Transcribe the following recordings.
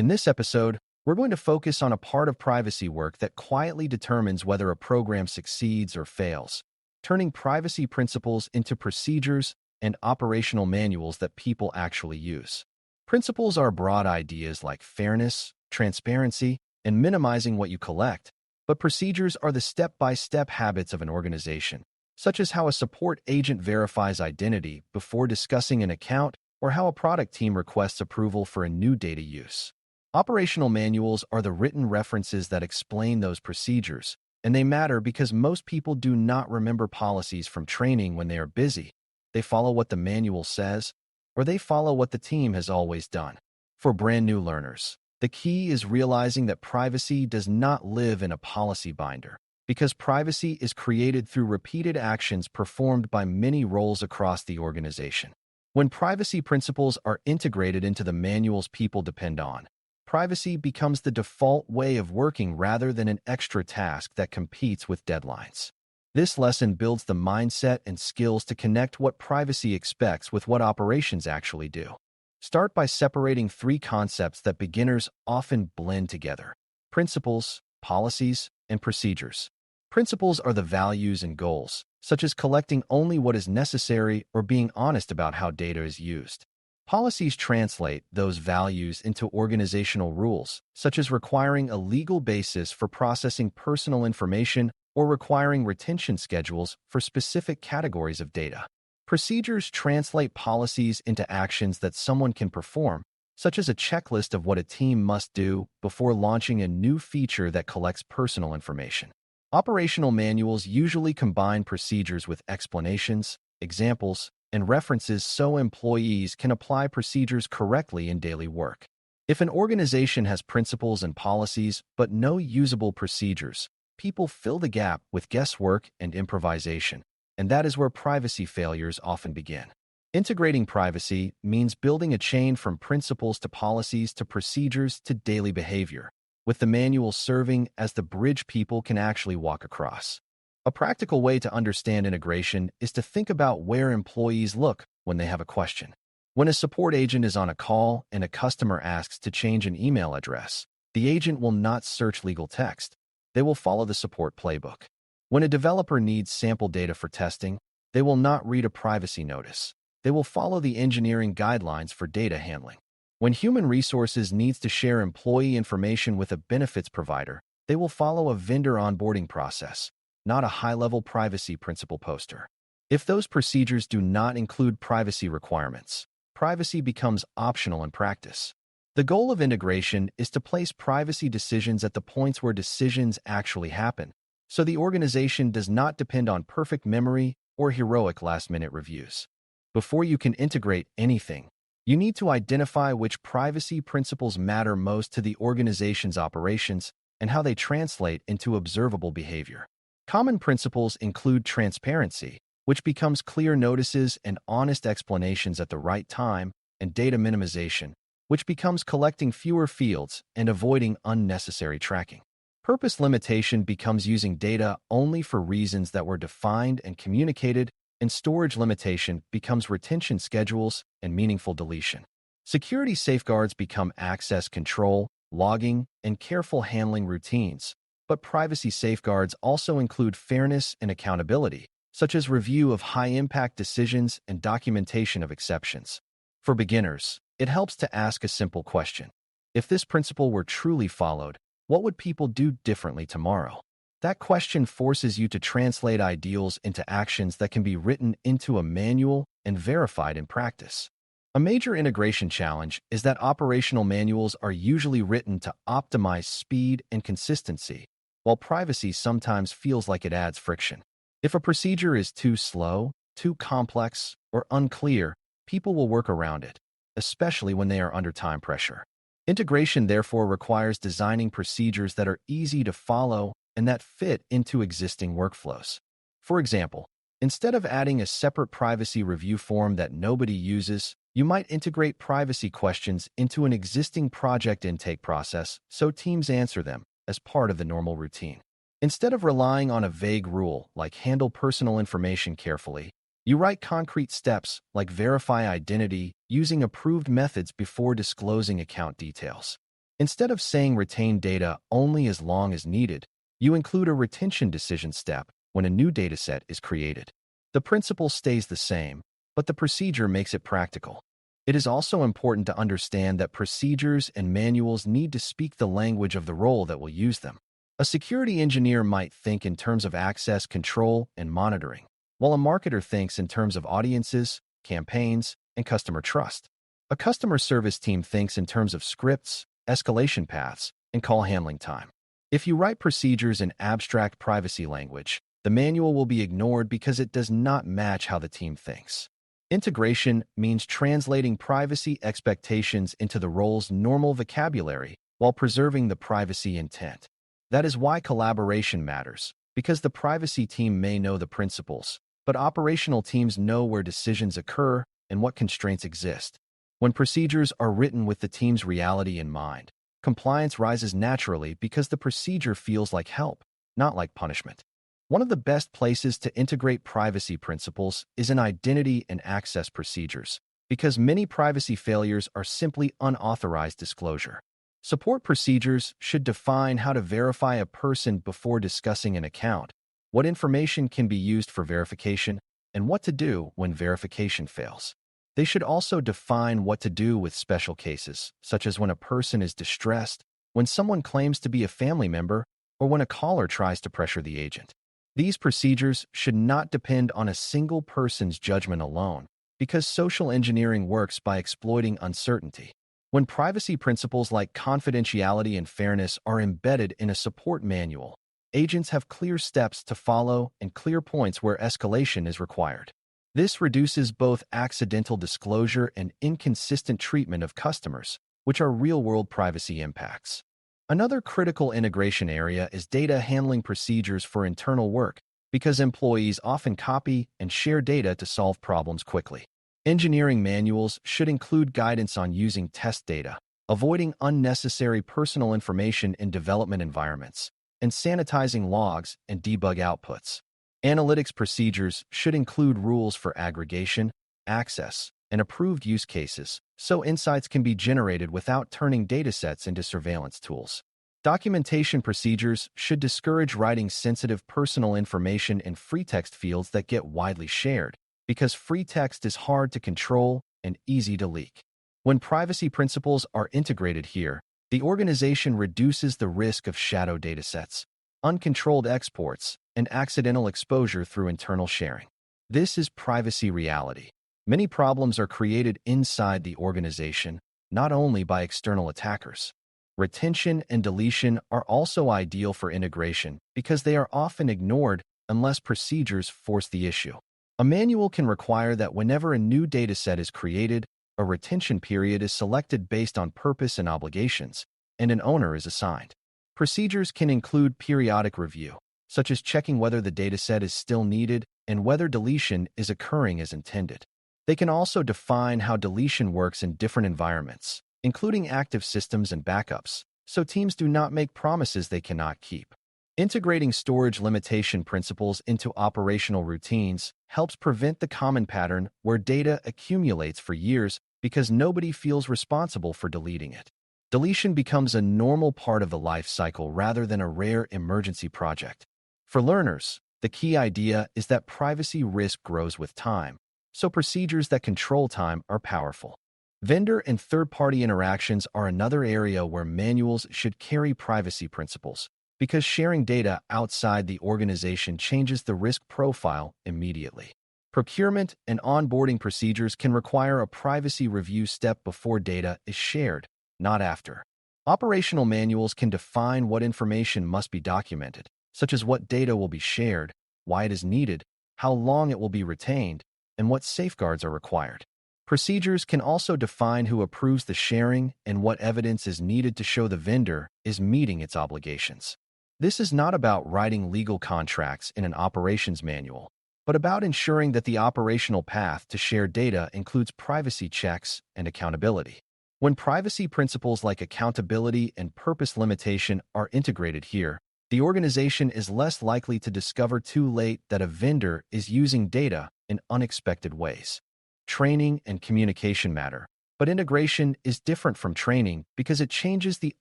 In this episode, we're going to focus on a part of privacy work that quietly determines whether a program succeeds or fails, turning privacy principles into procedures and operational manuals that people actually use. Principles are broad ideas like fairness, transparency, and minimizing what you collect, but procedures are the step-by-step habits of an organization, such as how a support agent verifies identity before discussing an account or how a product team requests approval for a new data use. Operational manuals are the written references that explain those procedures, and they matter because most people do not remember policies from training when they are busy. They follow what the manual says, or they follow what the team has always done. For brand new learners, the key is realizing that privacy does not live in a policy binder, because privacy is created through repeated actions performed by many roles across the organization. When privacy principles are integrated into the manuals people depend on, privacy becomes the default way of working rather than an extra task that competes with deadlines. This lesson builds the mindset and skills to connect what privacy expects with what operations actually do. Start by separating three concepts that beginners often blend together: principles, policies, and procedures. Principles are the values and goals, such as collecting only what is necessary or being honest about how data is used. Policies translate those values into organizational rules, such as requiring a legal basis for processing personal information or requiring retention schedules for specific categories of data. Procedures translate policies into actions that someone can perform, such as a checklist of what a team must do before launching a new feature that collects personal information. Operational manuals usually combine procedures with explanations, examples, and references so employees can apply procedures correctly in daily work. If an organization has principles and policies but no usable procedures, people fill the gap with guesswork and improvisation, and that is where privacy failures often begin. Integrating privacy means building a chain from principles to policies to procedures to daily behavior, with the manual serving as the bridge people can actually walk across. A practical way to understand integration is to think about where employees look when they have a question. When a support agent is on a call and a customer asks to change an email address, the agent will not search legal text. They will follow the support playbook. When a developer needs sample data for testing, they will not read a privacy notice. They will follow the engineering guidelines for data handling. When human resources needs to share employee information with a benefits provider, they will follow a vendor onboarding process, not a high-level privacy principle poster. If those procedures do not include privacy requirements, privacy becomes optional in practice. The goal of integration is to place privacy decisions at the points where decisions actually happen, so the organization does not depend on perfect memory or heroic last-minute reviews. Before you can integrate anything, you need to identify which privacy principles matter most to the organization's operations and how they translate into observable behavior. Common principles include transparency, which becomes clear notices and honest explanations at the right time, and data minimization, which becomes collecting fewer fields and avoiding unnecessary tracking. Purpose limitation becomes using data only for reasons that were defined and communicated, and storage limitation becomes retention schedules and meaningful deletion. Security safeguards become access control, logging, and careful handling routines. But privacy safeguards also include fairness and accountability, such as review of high-impact decisions and documentation of exceptions. For beginners, it helps to ask a simple question. If this principle were truly followed, what would people do differently tomorrow? That question forces you to translate ideals into actions that can be written into a manual and verified in practice. A major integration challenge is that operational manuals are usually written to optimize speed and consistency, while privacy sometimes feels like it adds friction. If a procedure is too slow, too complex, or unclear, people will work around it, especially when they are under time pressure. Integration therefore requires designing procedures that are easy to follow and that fit into existing workflows. For example, instead of adding a separate privacy review form that nobody uses, you might integrate privacy questions into an existing project intake process so teams answer them as part of the normal routine. Instead of relying on a vague rule like handle personal information carefully, you write concrete steps like verify identity using approved methods before disclosing account details. Instead of saying retain data only as long as needed, you include a retention decision step when a new dataset is created. The principle stays the same, but the procedure makes it practical. It is also important to understand that procedures and manuals need to speak the language of the role that will use them. A security engineer might think in terms of access control and monitoring, while a marketer thinks in terms of audiences, campaigns, and customer trust. A customer service team thinks in terms of scripts, escalation paths, and call handling time. If you write procedures in abstract privacy language, the manual will be ignored because it does not match how the team thinks. Integration means translating privacy expectations into the role's normal vocabulary while preserving the privacy intent. That is why collaboration matters, because the privacy team may know the principles, but operational teams know where decisions occur and what constraints exist. When procedures are written with the team's reality in mind, compliance rises naturally because the procedure feels like help, not like punishment. One of the best places to integrate privacy principles is in identity and access procedures, because many privacy failures are simply unauthorized disclosure. Support procedures should define how to verify a person before discussing an account, what information can be used for verification, and what to do when verification fails. They should also define what to do with special cases, such as when a person is distressed, when someone claims to be a family member, or when a caller tries to pressure the agent. These procedures should not depend on a single person's judgment alone, because social engineering works by exploiting uncertainty. When privacy principles like confidentiality and fairness are embedded in a support manual, agents have clear steps to follow and clear points where escalation is required. This reduces both accidental disclosure and inconsistent treatment of customers, which are real-world privacy impacts. Another critical integration area is data handling procedures for internal work, because employees often copy and share data to solve problems quickly. Engineering manuals should include guidance on using test data, avoiding unnecessary personal information in development environments, and sanitizing logs and debug outputs. Analytics procedures should include rules for aggregation, access, and approved use cases, so insights can be generated without turning datasets into surveillance tools. Documentation procedures should discourage writing sensitive personal information in free text fields that get widely shared, because free text is hard to control and easy to leak. When privacy principles are integrated here, the organization reduces the risk of shadow datasets, uncontrolled exports, and accidental exposure through internal sharing. This is privacy reality. Many problems are created inside the organization, not only by external attackers. Retention and deletion are also ideal for integration because they are often ignored unless procedures force the issue. A manual can require that whenever a new dataset is created, a retention period is selected based on purpose and obligations, and an owner is assigned. Procedures can include periodic review, such as checking whether the dataset is still needed and whether deletion is occurring as intended. They can also define how deletion works in different environments, including active systems and backups, so teams do not make promises they cannot keep. Integrating storage limitation principles into operational routines helps prevent the common pattern where data accumulates for years because nobody feels responsible for deleting it. Deletion becomes a normal part of the life cycle rather than a rare emergency project. For learners, the key idea is that privacy risk grows with time, so procedures that control time are powerful. Vendor and third-party interactions are another area where manuals should carry privacy principles, because sharing data outside the organization changes the risk profile immediately. Procurement and onboarding procedures can require a privacy review step before data is shared, not after. Operational manuals can define what information must be documented, such as what data will be shared, why it is needed, how long it will be retained, and what safeguards are required. Procedures can also define who approves the sharing and what evidence is needed to show the vendor is meeting its obligations. This is not about writing legal contracts in an operations manual, but about ensuring that the operational path to share data includes privacy checks and accountability. When privacy principles like accountability and purpose limitation are integrated here, the organization is less likely to discover too late that a vendor is using data in unexpected ways. Training and communication matter, But integration is different from training because it changes the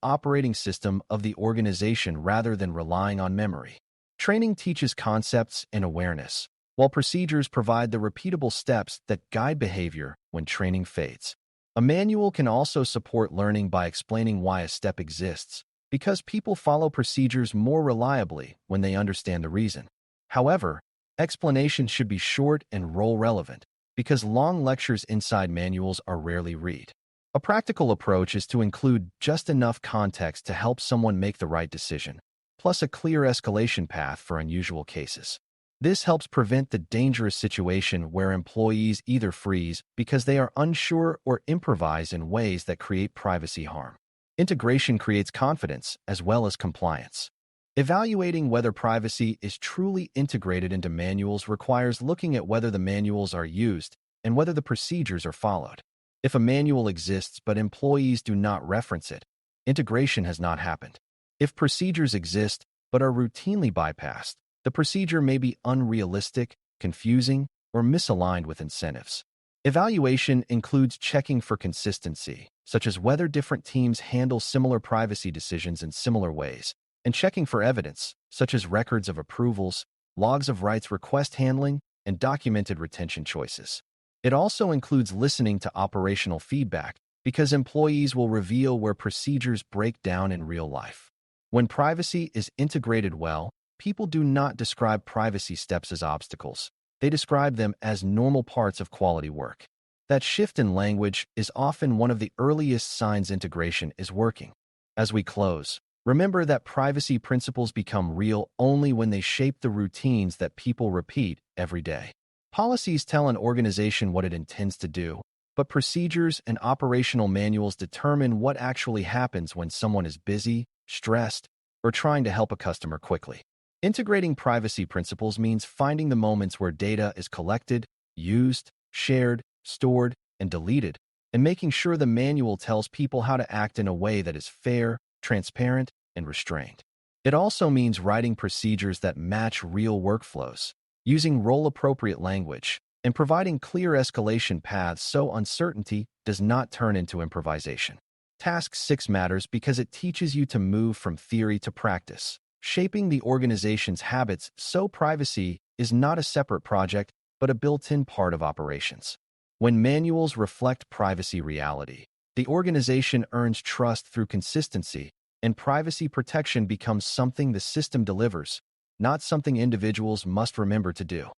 operating system of the organization rather than relying on memory. Training teaches concepts and awareness, while procedures provide the repeatable steps that guide behavior when training fades. A manual can also support learning by explaining why a step exists, because people follow procedures more reliably when they understand the reason. However, explanations should be short and role-relevant, because long lectures inside manuals are rarely read. A practical approach is to include just enough context to help someone make the right decision, plus a clear escalation path for unusual cases. This helps prevent the dangerous situation where employees either freeze because they are unsure or improvise in ways that create privacy harm. Integration creates confidence as well as compliance. Evaluating whether privacy is truly integrated into manuals requires looking at whether the manuals are used and whether the procedures are followed. If a manual exists but employees do not reference it, integration has not happened. If procedures exist but are routinely bypassed, the procedure may be unrealistic, confusing, or misaligned with incentives. Evaluation includes checking for consistency, such as whether different teams handle similar privacy decisions in similar ways, and checking for evidence, such as records of approvals, logs of rights request handling, and documented retention choices. It also includes listening to operational feedback, because employees will reveal where procedures break down in real life. When privacy is integrated well, people do not describe privacy steps as obstacles. They describe them as normal parts of quality work. That shift in language is often one of the earliest signs integration is working. As we close, remember that privacy principles become real only when they shape the routines that people repeat every day. Policies tell an organization what it intends to do, but procedures and operational manuals determine what actually happens when someone is busy, stressed, or trying to help a customer quickly. Integrating privacy principles means finding the moments where data is collected, used, shared, stored, and deleted, and making sure the manual tells people how to act in a way that is fair, transparent, and restrained. It also means writing procedures that match real workflows, using role-appropriate language, and providing clear escalation paths so uncertainty does not turn into improvisation. Task 6 matters because it teaches you to move from theory to practice, shaping the organization's habits so privacy is not a separate project but a built-in part of operations. When manuals reflect privacy reality, the organization earns trust through consistency, and privacy protection becomes something the system delivers, not something individuals must remember to do.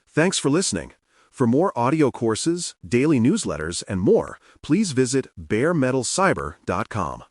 Thanks for listening. For more audio courses, daily newsletters, and more, please visit BareMetalCyber.com.